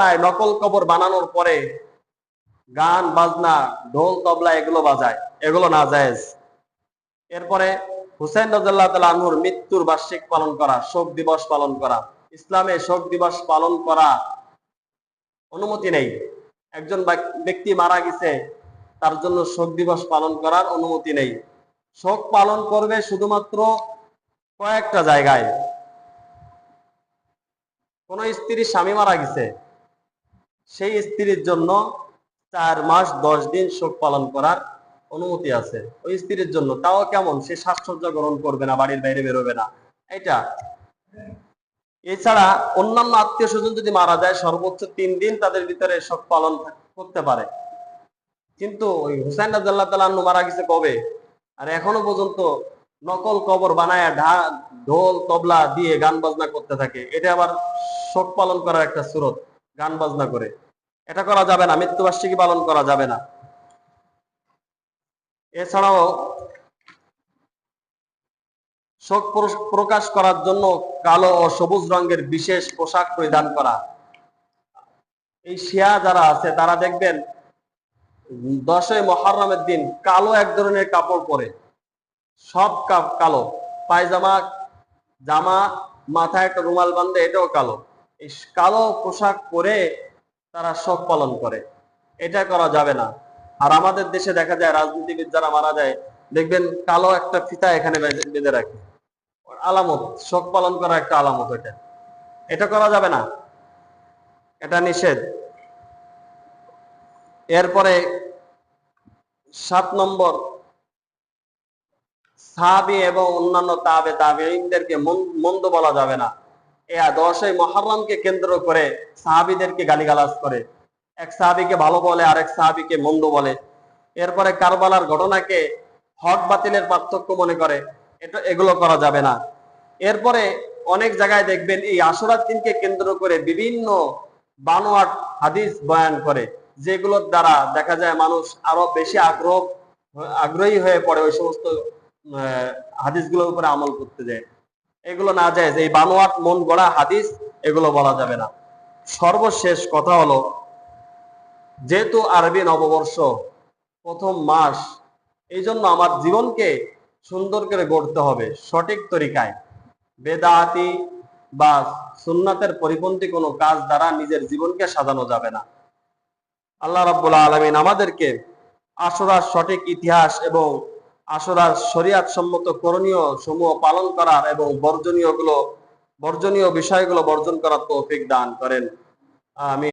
বানায়, নকল কবর বানানোর পরে গান বাজনা ঢোল তবলা এগুলো বাজায়, এগুলো নাজায়েজ। এরপরে হুসেন রাদিয়াল্লাহু তাআলা আনহুর মৃত্যুর বার্ষিক পালন করা, শোক দিবস পালন করা, ইসলামে শোক দিবস পালন করা অনুমতি নেই। একজন ব্যক্তি মারা গেছে, তার জন্য শোক দিবস পালন করার অনুমতি নেই। শোক পালন করবে শুধুমাত্র কয়েকটা জায়গায়। কোন স্ত্রীর স্বামী মারা গেছে, সেই স্ত্রীর জন্য 4 মাস 10 দিন শোক পালন করার অনুমতি আছে ওই স্ত্রীর জন্য। তাও কেমন? সে সাজসজ্জা গ্রহণ করবে না, বাড়ির বাইরে বেরোবে না, এটা। এছাড়া অন্যান্য আত্মীয় স্বজন যদি মারা যায়, সর্বোচ্চ 3 দিন তাদের ভিতরে শোক পালন করতে পারে। কিন্তু ওই হুসাইন রাদিয়াল্লাহু তাআলা আনহু মারা গেছে কবে, আর এখনো পর্যন্ত নকল কবর বানায় ঢোল তবলা দিয়ে গান বাজনা করতে থাকে। এটা আবার শোক পালন করার একটা সুরত, গান বাজনা করে। এটা করা যাবে না, মৃত্যুবার্ষিকী পালন করা যাবে না। এছাড়াও শোক প্রকাশ করার জন্য কালো ও সবুজ রঙের বিশেষ পোশাক পরিধান করা। এই শিয়া যারা আছে তারা দেখবেন 10ই মুহররমের দিন কালো এক ধরনের কাপড় পরে, সব কালো, পায়জামা, জামা, মাথায় একটা রুমাল বাঁধে, এটাও কালো। এই কালো পোশাক পরে তারা শোক পালন করে, এটা করা যাবে না। আর আমাদের দেশে দেখা যায় রাজনীতিবিদ যারা মারা যায়, দেখবেন কালো একটা ফিতা এখানে বেঁধে রাখে, আলামত, শোক পালন করা একটা আলামত। এটা করা যাবে না, এটা নিষেধ। এরপরে 7 নম্বর, সাহাবী এবং অন্যান্য তাবেঈনদেরকে মন্দ বলা যাবে না। 10ই মুহররমকে কেন্দ্র করে সাহাবীদেরকে গালিগালাজ করে, এক সাহাবীকে ভালো বলে, আরেক সাহাবীকে মন্দ বলে। এরপরে কারবালার ঘটনাকে হক বাতিলের পার্থক্য মনে করে, এগুলো করা যাবে না। এরপরে অনেক জায়গায় দেখবেন এই আশুরার দিনকে কেন্দ্র করে বিভিন্ন বানোয়াট হাদিস বয়ান করে, যেগুলোর দ্বারা দেখা যায় মানুষ আরো বেশি আগ্রহী হয়ে পড়ে ওই সমস্ত হাদিসগুলোর উপরে আমল করতে যায়। এগুলো না যায়, এই বানোয়াট মন গড়া হাদিস এগুলো বলা যাবে না। সর্বশেষ কথা হলো, যেহেতু আরবি নববর্ষ প্রথম মাস, এই জন্য আমার জীবনকে সুন্দর করে গড়তে হবে সঠিক তরিকায়। বেদাতি বা সুন্নাতের পরিপন্থী কোনো কাজ দ্বারা নিজের জীবনকে সাজানো যাবে না। আল্লাহ রাব্বুল আলামিন আমাদেরকে আশুরার সঠিক ইতিহাস এবং আশুরার শরিয়াত সম্মত করণীয় সমূহ পালন করার এবং বর্জনীয় বিষয়গুলো বর্জন করার তৌফিক দান করেন। আমিন।